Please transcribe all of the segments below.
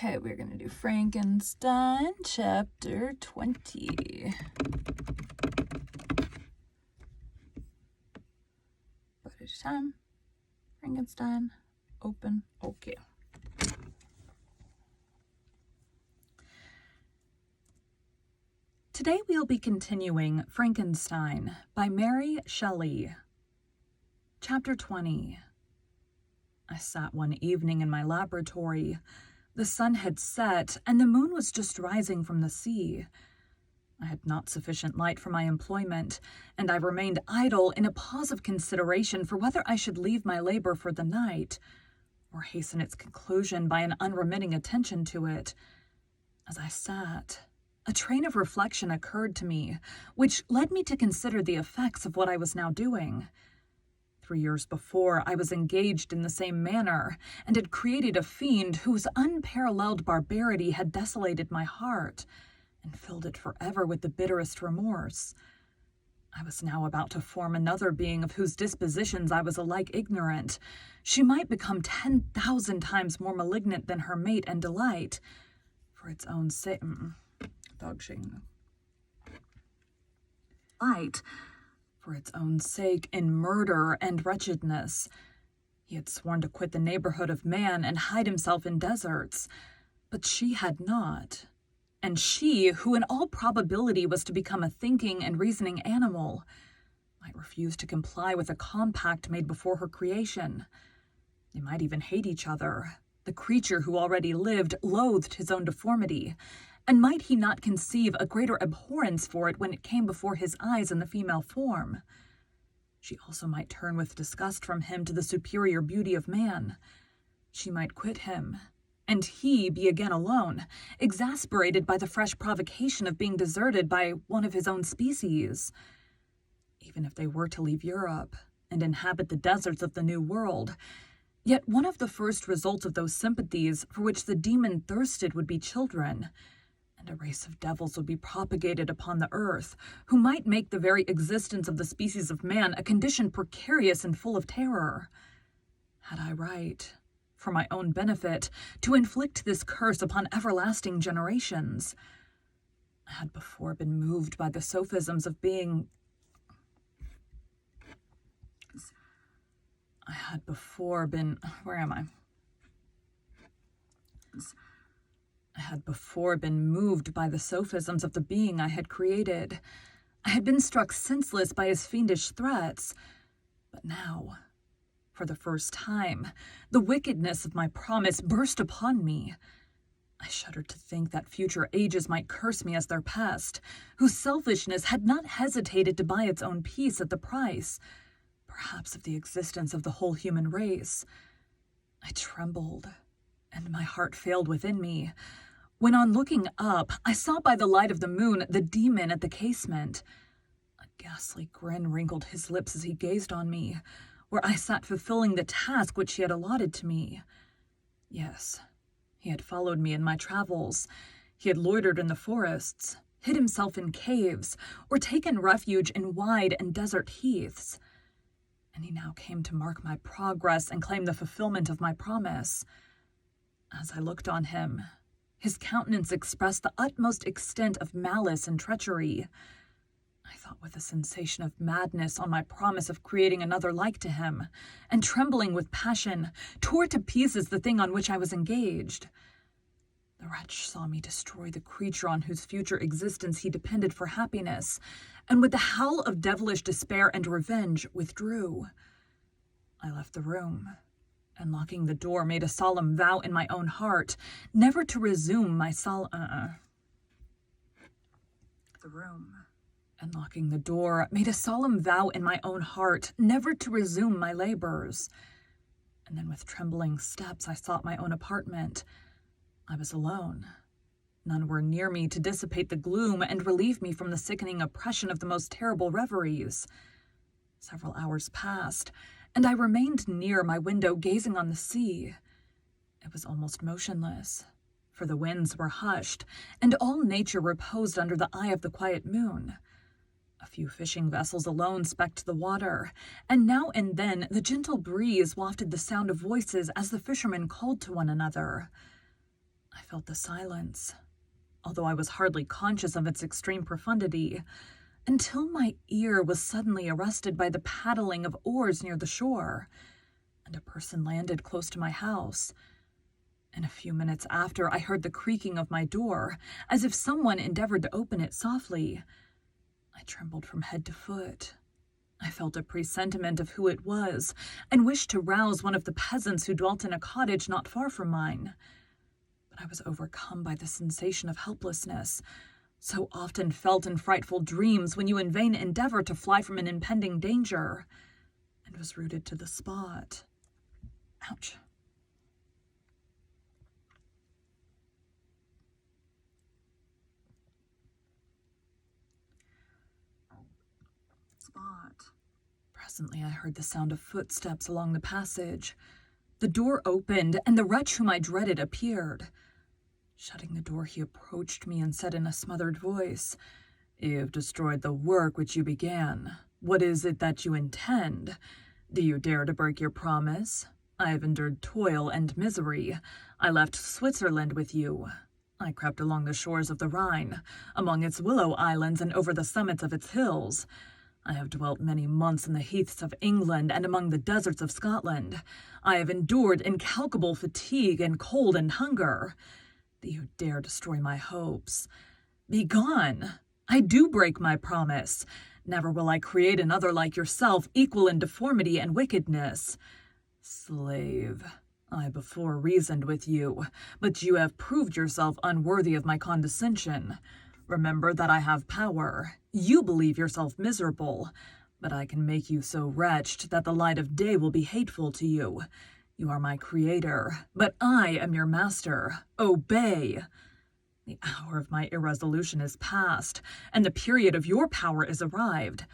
Okay, we're going to do Frankenstein, chapter 20. But each time, Frankenstein, open, okay. Today we'll be continuing Frankenstein by Mary Shelley. Chapter 20. I sat one evening in my laboratory. The sun had set, and the moon was just rising from the sea. I had not sufficient light for my employment, and I remained idle in a pause of consideration for whether I should leave my labor for the night, or hasten its conclusion by an unremitting attention to it. As I sat, a train of reflection occurred to me, which led me to consider the effects of what I was now doing. 3 years before, I was engaged in the same manner, and had created a fiend whose unparalleled barbarity had desolated my heart, and filled it forever with the bitterest remorse. I was now about to form another being of whose dispositions I was alike ignorant. She might become 10,000 times more malignant than her mate and delight, for its own sake. For its own sake, in murder and wretchedness. He had sworn to quit the neighborhood of man and hide himself in deserts, but she had not. And she, who in all probability was to become a thinking and reasoning animal, might refuse to comply with a compact made before her creation. They might even hate each other. The creature who already lived loathed his own deformity, and might he not conceive a greater abhorrence for it when it came before his eyes in the female form? She also might turn with disgust from him to the superior beauty of man. She might quit him, and he be again alone, exasperated by the fresh provocation of being deserted by one of his own species. Even if they were to leave Europe and inhabit the deserts of the New World, yet one of the first results of those sympathies for which the demon thirsted would be children, and a race of devils would be propagated upon the earth, who might make the very existence of the species of man a condition precarious and full of terror. Had I right, for my own benefit, to inflict this curse upon everlasting generations? I had before been moved by the sophisms of being... I had before been moved by the sophisms of the being I had created. I had been struck senseless by his fiendish threats. But now, for the first time, the wickedness of my promise burst upon me. I shuddered to think that future ages might curse me as their pest, whose selfishness had not hesitated to buy its own peace at the price, perhaps of the existence of the whole human race. I trembled, and my heart failed within me, when on looking up, I saw by the light of the moon the demon at the casement. A ghastly grin wrinkled his lips as he gazed on me, where I sat fulfilling the task which he had allotted to me. Yes, he had followed me in my travels. He had loitered in the forests, hid himself in caves, or taken refuge in wide and desert heaths. And he now came to mark my progress and claim the fulfillment of my promise. As I looked on him, his countenance expressed the utmost extent of malice and treachery. I thought with a sensation of madness on my promise of creating another like to him, and trembling with passion, tore to pieces the thing on which I was engaged. The wretch saw me destroy the creature on whose future existence he depended for happiness, and with the howl of devilish despair and revenge withdrew. I left the room, and locking the door, made a solemn vow in my own heart never to resume my labors. And then with trembling steps I sought my own apartment. I was alone. None were near me to dissipate the gloom and relieve me from the sickening oppression of the most terrible reveries. Several hours passed, and I remained near my window gazing on the sea. It was almost motionless, for the winds were hushed, and all nature reposed under the eye of the quiet moon. A few fishing vessels alone specked the water, and now and then the gentle breeze wafted the sound of voices as the fishermen called to one another. I I felt the silence, although I was hardly conscious of its extreme profundity, until my ear was suddenly arrested by the paddling of oars near the shore, and a person landed close to my house. And a few minutes after, I heard the creaking of my door, as if someone endeavored to open it softly. I trembled from head to foot. I felt a presentiment of who it was, and wished to rouse one of the peasants who dwelt in a cottage not far from mine. But I was overcome by the sensation of helplessness, so often felt in frightful dreams when you in vain endeavor to fly from an impending danger, and was rooted to the spot. Ouch. Presently I heard the sound of footsteps along the passage. The door opened, and the wretch whom I dreaded appeared. Shutting the door, he approached me and said in a smothered voice, "You've destroyed the work which you began. What is it that you intend? Do you dare to break your promise? I have endured toil and misery. I left Switzerland with you. I crept along the shores of the Rhine, among its willow islands and over the summits of its hills. I have dwelt many months in the heaths of England and among the deserts of Scotland. I have endured incalculable fatigue and cold and hunger. Do you dare destroy my hopes? Begone! I do break my promise. Never will I create another like yourself, equal in deformity and wickedness. Slave, I before reasoned with you, but you have proved yourself unworthy of my condescension. Remember that I have power. You believe yourself miserable, but I can make you so wretched that the light of day will be hateful to you. You are my creator, but I am your master. Obey. The hour of my irresolution is past, and the period of your power is arrived.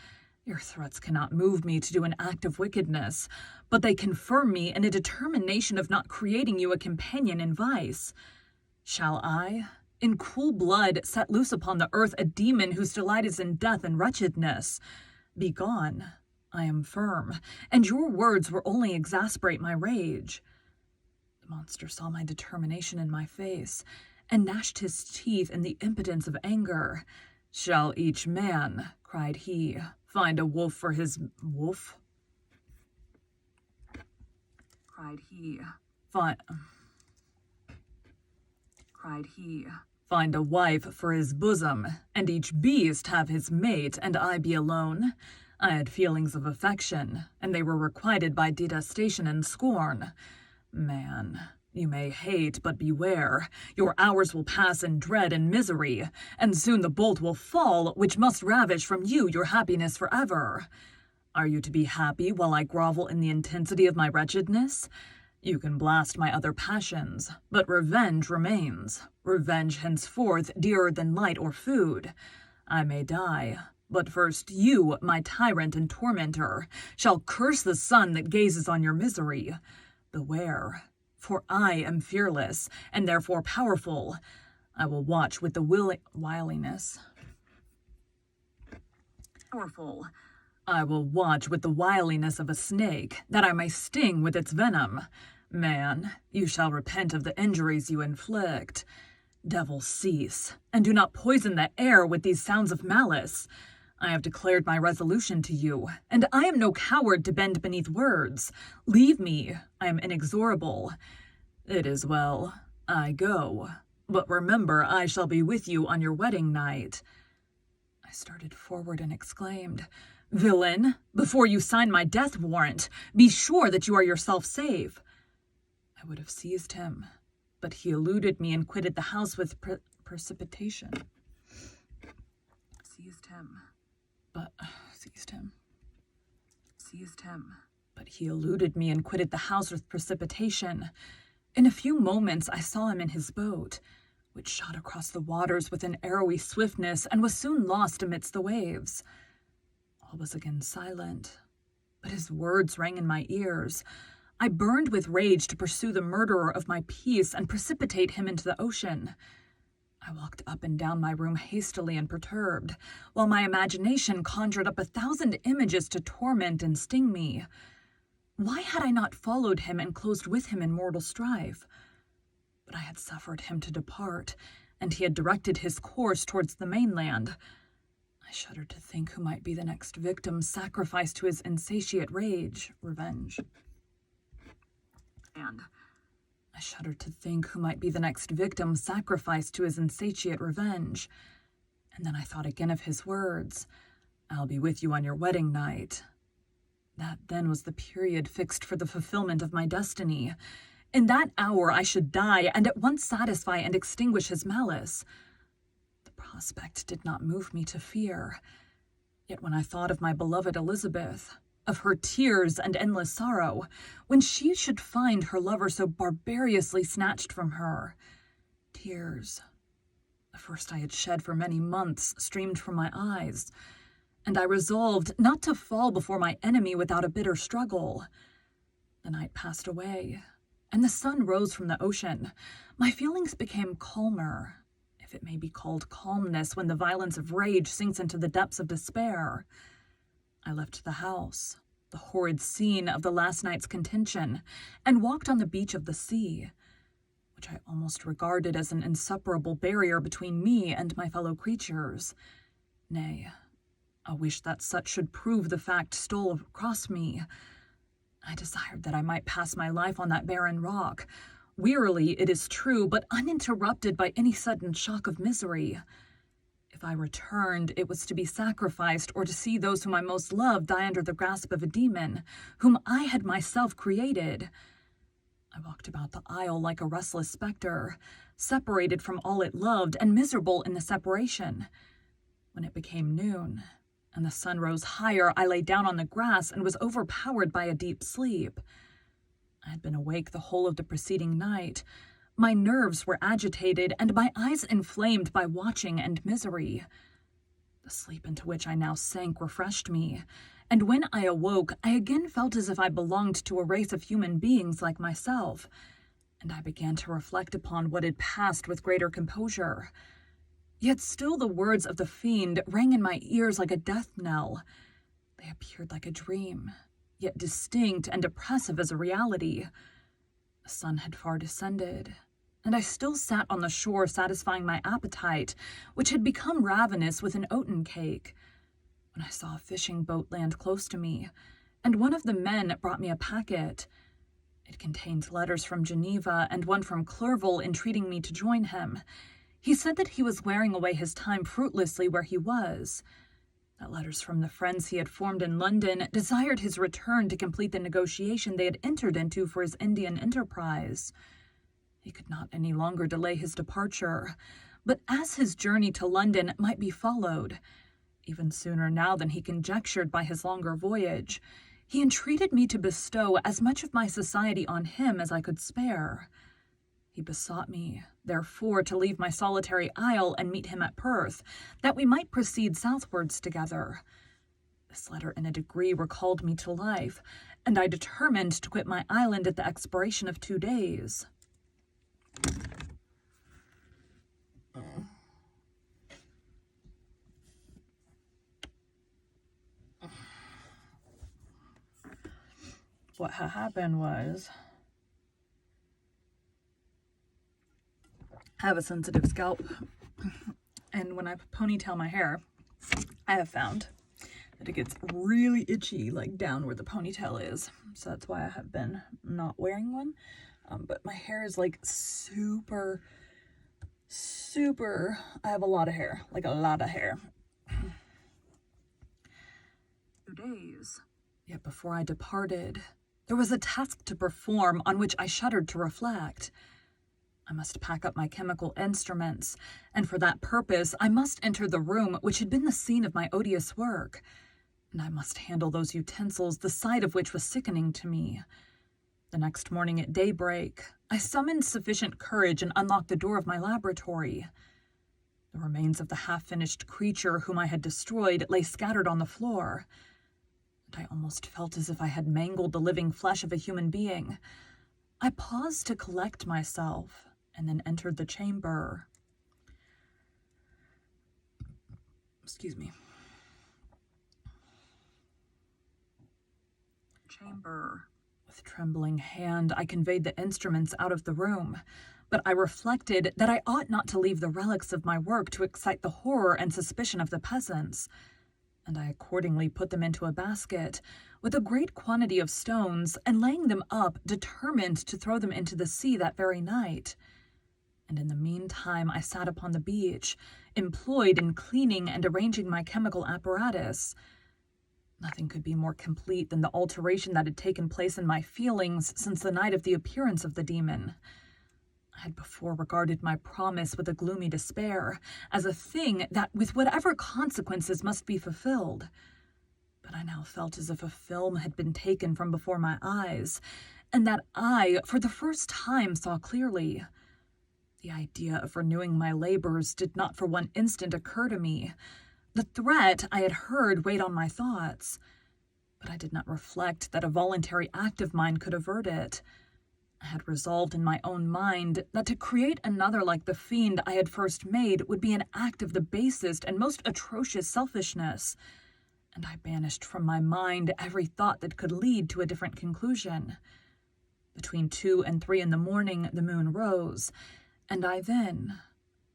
Your threats cannot move me to do an act of wickedness, but they confirm me in a determination of not creating you a companion in vice. Shall I, in cool blood, set loose upon the earth a demon whose delight is in death and wretchedness? Begone. I am firm, and your words will only exasperate my rage. The monster saw my determination in my face, and gnashed his teeth in the impotence of anger. Shall each man, cried he, find a wolf for his wolf? Cried he, find a wife for his bosom, and each beast have his mate, and I be alone? I had feelings of affection, and they were requited by detestation and scorn. Man, you may hate, but beware. Your hours will pass in dread and misery, and soon the bolt will fall which must ravish from you your happiness forever. Are you to be happy while I grovel in the intensity of my wretchedness? You can blast my other passions, but revenge remains. Revenge henceforth dearer than light or food. I may die, but first you, my tyrant and tormentor, shall curse the sun that gazes on your misery. Beware, for I am fearless, and therefore powerful. I will watch with the I will watch with the wiliness of a snake, that I may sting with its venom. Man, you shall repent of the injuries you inflict. Devil, cease, and do not poison the air with these sounds of malice. I have declared my resolution to you, and I am no coward to bend beneath words. Leave me, I am inexorable. It is well, I go, but remember I shall be with you on your wedding night. I started forward and exclaimed, Villain, before you sign my death warrant, be sure that you are yourself safe. I would have seized him, but he eluded me and quitted the house with precipitation. Seized him, but he eluded me and quitted the house with precipitation. In a few moments I saw him in his boat, which shot across the waters with an arrowy swiftness and was soon lost amidst the waves. All was again silent, but his words rang in my ears. I burned with rage to pursue the murderer of my peace and precipitate him into the ocean. I walked up and down my room hastily and perturbed, while my imagination conjured up 1,000 images to torment and sting me. Why had I not followed him and closed with him in mortal strife? But I had suffered him to depart, and he had directed his course towards the mainland. I shuddered to think who might be the next victim sacrificed to his insatiate revenge. And I shuddered to think who might be the next victim sacrificed to his insatiate revenge. And then I thought again of his words, "I'll be with you on your wedding night." That then was the period fixed for the fulfillment of my destiny. In that hour I should die, and at once satisfy and extinguish his malice. The prospect did not move me to fear. Yet when I thought of my beloved Elizabeth, of her tears and endless sorrow, when she should find her lover so barbarously snatched from her, tears, the first I had shed for many months, streamed from my eyes, and I resolved not to fall before my enemy without a bitter struggle. The night passed away, and the sun rose from the ocean. My feelings became calmer, if it may be called calmness when the violence of rage sinks into the depths of despair. I left the house, the horrid scene of the last night's contention, and walked on the beach of the sea, which I almost regarded as an insuperable barrier between me and my fellow creatures. Nay, a wish that such should prove the fact stole across me. I desired that I might pass my life on that barren rock, wearily, it is true, but uninterrupted by any sudden shock of misery. If I returned, it was to be sacrificed or to see those whom I most loved die under the grasp of a demon, whom I had myself created. I walked about the isle like a restless spectre, separated from all it loved and miserable in the separation. When it became noon, and the sun rose higher, I lay down on the grass and was overpowered by a deep sleep. I had been awake the whole of the preceding night. My nerves were agitated, and my eyes inflamed by watching and misery. The sleep into which I now sank refreshed me, and when I awoke, I again felt as if I belonged to a race of human beings like myself, and I began to reflect upon what had passed with greater composure. Yet still the words of the fiend rang in my ears like a death knell. They appeared like a dream, yet distinct and oppressive as a reality. The sun had far descended, and I still sat on the shore satisfying my appetite, which had become ravenous with an oaten cake, when I saw a fishing boat land close to me, and one of the men brought me a packet. It contained letters from Geneva and one from Clerval entreating me to join him. He said that he was wearing away his time fruitlessly where he was, that letters from the friends he had formed in London desired his return to complete the negotiation they had entered into for his Indian enterprise. He could not any longer delay his departure, but as his journey to London might be followed, even sooner now than he conjectured by his longer voyage, he entreated me to bestow as much of my society on him as I could spare. He besought me, therefore, to leave my solitary isle and meet him at Perth, that we might proceed southwards together. This letter in a degree recalled me to life, and I determined to quit my island at the expiration of 2 days. What had happened was, I have a sensitive scalp, and when I ponytail my hair, I have found that it gets really itchy, like down where the ponytail is. So that's why I have been not wearing one. But my hair is like super, I have a lot of hair, like a lot of hair. 2 days. Yet before I departed, there was a task to perform on which I shuddered to reflect. I must pack up my chemical instruments, and for that purpose I must enter the room which had been the scene of my odious work, and I must handle those utensils, the sight of which was sickening to me. The next morning at daybreak, I summoned sufficient courage and unlocked the door of my laboratory. The remains of the half-finished creature whom I had destroyed lay scattered on the floor, and I almost felt as if I had mangled the living flesh of a human being. I paused to collect myself, and then entered the chamber. Excuse me. Chamber. With trembling hand, I conveyed the instruments out of the room. But I reflected that I ought not to leave the relics of my work to excite the horror and suspicion of the peasants, and I accordingly put them into a basket with a great quantity of stones, and laying them up, determined to throw them into the sea that very night. And in the meantime I sat upon the beach, employed in cleaning and arranging my chemical apparatus. Nothing could be more complete than the alteration that had taken place in my feelings since the night of the appearance of the demon. I had before regarded my promise with a gloomy despair, as a thing that, with whatever consequences, must be fulfilled. But I now felt as if a film had been taken from before my eyes, and that I, for the first time, saw clearly. The idea of renewing my labors did not for one instant occur to me. The threat I had heard weighed on my thoughts, but I did not reflect that a voluntary act of mine could avert it. I had resolved in my own mind that to create another like the fiend I had first made would be an act of the basest and most atrocious selfishness, and I banished from my mind every thought that could lead to a different conclusion. Between 2 and 3 in the morning the moon rose, and I then,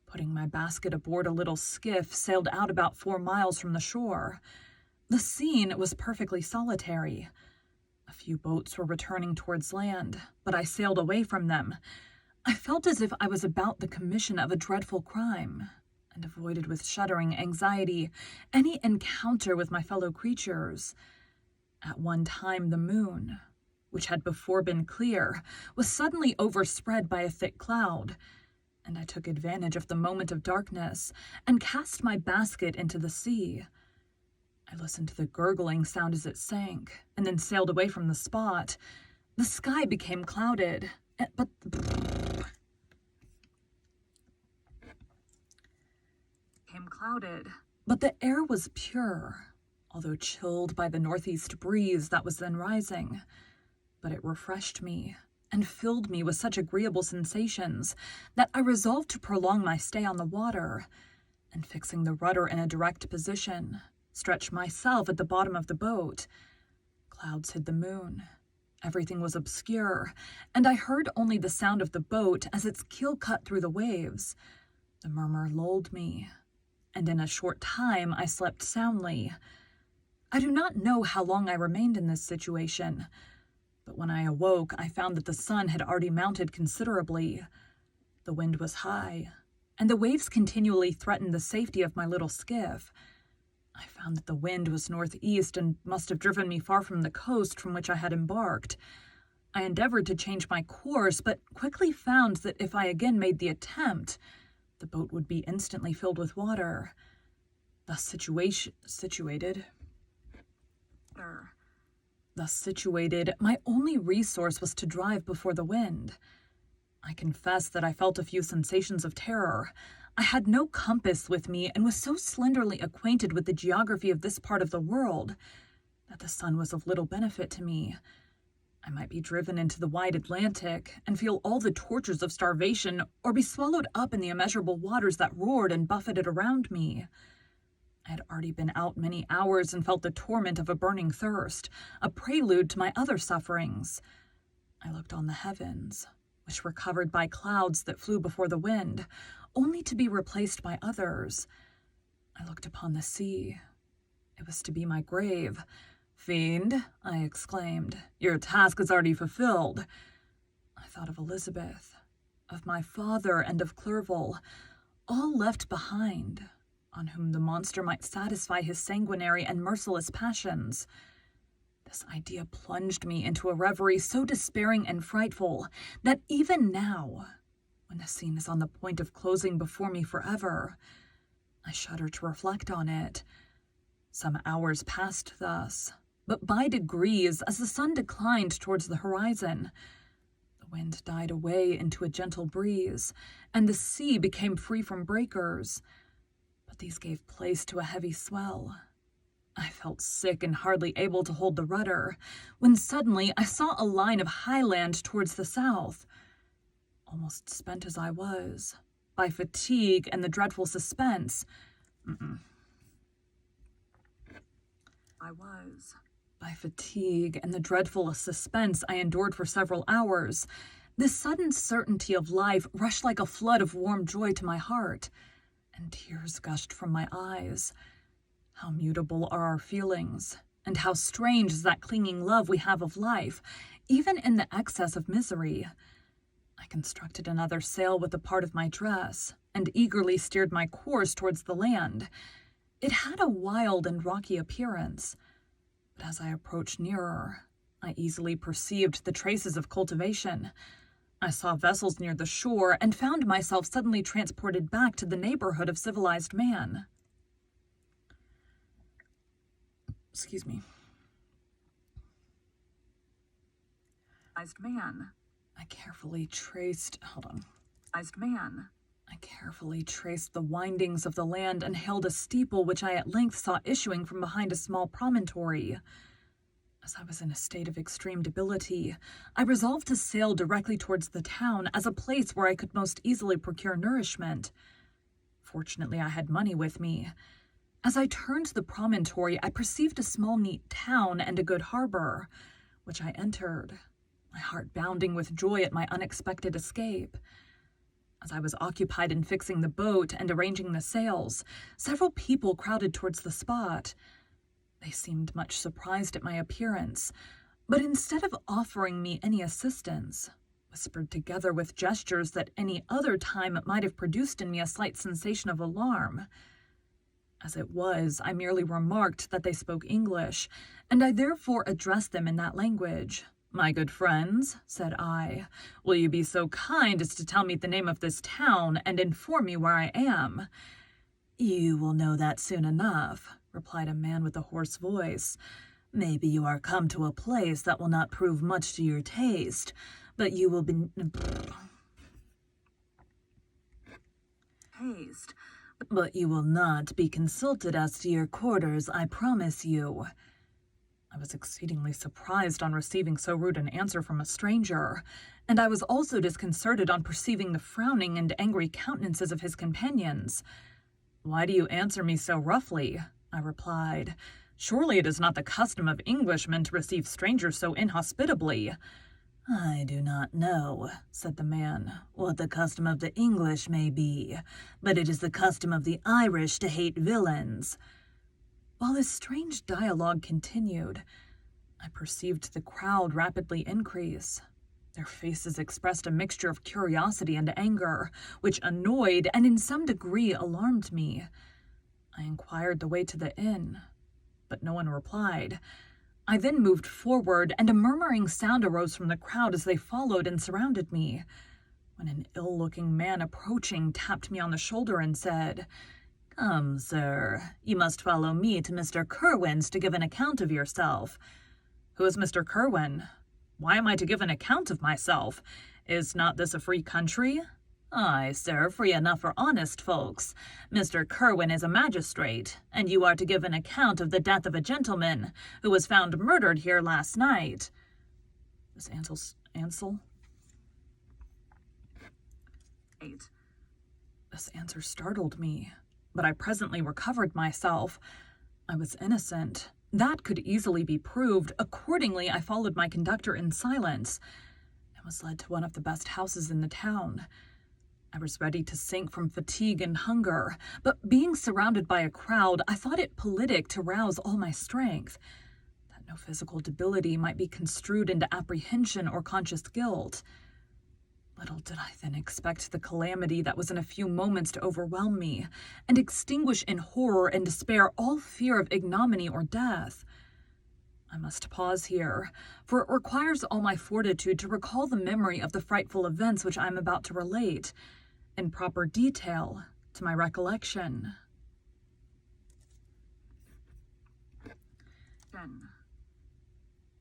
putting my basket aboard a little skiff, sailed out about 4 miles from the shore. The scene was perfectly solitary. A few boats were returning towards land, but I sailed away from them. I felt as if I was about the commission of a dreadful crime, and avoided with shuddering anxiety any encounter with my fellow creatures. At one time the moon, which had before been clear, was suddenly overspread by a thick cloud, and I took advantage of the moment of darkness and cast my basket into the sea. I listened to the gurgling sound as it sank, and then sailed away from the spot. The sky became clouded, but the air was pure, although chilled by the northeast breeze that was then rising. But it refreshed me, and filled me with such agreeable sensations that I resolved to prolong my stay on the water, and fixing the rudder in a direct position, stretched myself at the bottom of the boat. Clouds hid the moon. Everything was obscure, and I heard only the sound of the boat as its keel cut through the waves. The murmur lulled me, and in a short time I slept soundly. I do not know how long I remained in this situation, but when I awoke I found that the sun had already mounted considerably. The wind was high, and the waves continually threatened the safety of my little skiff. I found that the wind was northeast and must have driven me far from the coast from which I had embarked. I endeavored to change my course, but quickly found that if I again made the attempt, the boat would be instantly filled with water. Thus situated, my only resource was to drive before the wind. I confess that I felt a few sensations of terror. I had no compass with me, and was so slenderly acquainted with the geography of this part of the world that the sun was of little benefit to me. I might be driven into the wide Atlantic, and feel all the tortures of starvation, or be swallowed up in the immeasurable waters that roared and buffeted around me. I had already been out many hours, and felt the torment of a burning thirst, a prelude to my other sufferings. I looked on the heavens, which were covered by clouds that flew before the wind, only to be replaced by others. I looked upon the sea. It was to be my grave. "Fiend," I exclaimed, "your task is already fulfilled." I thought of Elizabeth, of my father, and of Clerval, all left behind, on whom the monster might satisfy his sanguinary and merciless passions. This idea plunged me into a reverie so despairing and frightful that even now, when the scene is on the point of closing before me forever, I shudder to reflect on it. Some hours passed thus, but by degrees, as the sun declined towards the horizon, the wind died away into a gentle breeze, and the sea became free from breakers. But these gave place to a heavy swell. I felt sick and hardly able to hold the rudder, when suddenly I saw a line of high land towards the south. Almost spent as I was, by fatigue and the dreadful suspense, I endured for several hours, This sudden certainty of life rushed like a flood of warm joy to my heart, and tears gushed from my eyes. How mutable are our feelings, and how strange is that clinging love we have of life, even in the excess of misery. I constructed another sail with a part of my dress, and eagerly steered my course towards the land. It had a wild and rocky appearance, but as I approached nearer, I easily perceived the traces of cultivation. I saw vessels near the shore and found myself suddenly transported back to the neighborhood of civilized man. Excuse me. Civilized man. I carefully traced the windings of the land and hailed a steeple which I at length saw issuing from behind a small promontory. As I was in a state of extreme debility, I resolved to sail directly towards the town as a place where I could most easily procure nourishment. Fortunately, I had money with me. As I turned the promontory, I perceived a small, neat town and a good harbor, which I entered, my heart bounding with joy at my unexpected escape. As I was occupied in fixing the boat and arranging the sails, several people crowded towards the spot. They seemed much surprised at my appearance, but instead of offering me any assistance, whispered together with gestures that any other time might have produced in me a slight sensation of alarm. As it was, I merely remarked that they spoke English, and I therefore addressed them in that language. "My good friends," said I, "will you be so kind as to tell me the name of this town and inform me where I am?" "You will know that soon enough," replied a man with a hoarse voice. "Maybe you are come to a place that will not prove much to your taste, but you will be... But you will not be consulted as to your quarters, I promise you." I was exceedingly surprised on receiving so rude an answer from a stranger, and I was also disconcerted on perceiving the frowning and angry countenances of his companions. "Why do you answer me so roughly?" I replied. "Surely it is not the custom of Englishmen to receive strangers so inhospitably." "I do not know," said the man, "what the custom of the English may be, but it is the custom of the Irish to hate villains." While this strange dialogue continued, I perceived the crowd rapidly increase. Their faces expressed a mixture of curiosity and anger, which annoyed and in some degree alarmed me. I inquired the way to the inn, but no one replied. I then moved forward, and a murmuring sound arose from the crowd as they followed and surrounded me, when an ill-looking man approaching tapped me on the shoulder and said, "Come, sir, you must follow me to Mr. Kerwin's to give an account of yourself." "Who is Mr. Kerwin? Why am I to give an account of myself? Is not this a free country?" "Aye, sir, free enough for honest folks. Mr. Kerwin is a magistrate, and you are to give an account of the death of a gentleman who was found murdered here last night." This Ansel? This answer startled me, but I presently recovered myself. I was innocent. That could easily be proved. Accordingly, I followed my conductor in silence and was led to one of the best houses in the town. I was ready to sink from fatigue and hunger, but being surrounded by a crowd, I thought it politic to rouse all my strength, that no physical debility might be construed into apprehension or conscious guilt. Little did I then expect the calamity that was in a few moments to overwhelm me, and extinguish in horror and despair all fear of ignominy or death. I must pause here, for it requires all my fortitude to recall the memory of the frightful events which I am about to relate, in proper detail, to my recollection.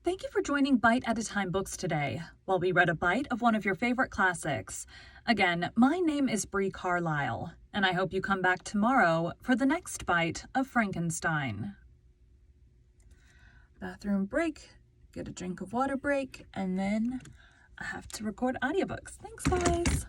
Thank you for joining Bite at a Time Books today, while we read a bite of one of your favorite classics. Again, my name is Bree Carlisle, and I hope you come back tomorrow for the next bite of Frankenstein. Bathroom break, get a drink of water break, and then I have to record audiobooks. Thanks, guys.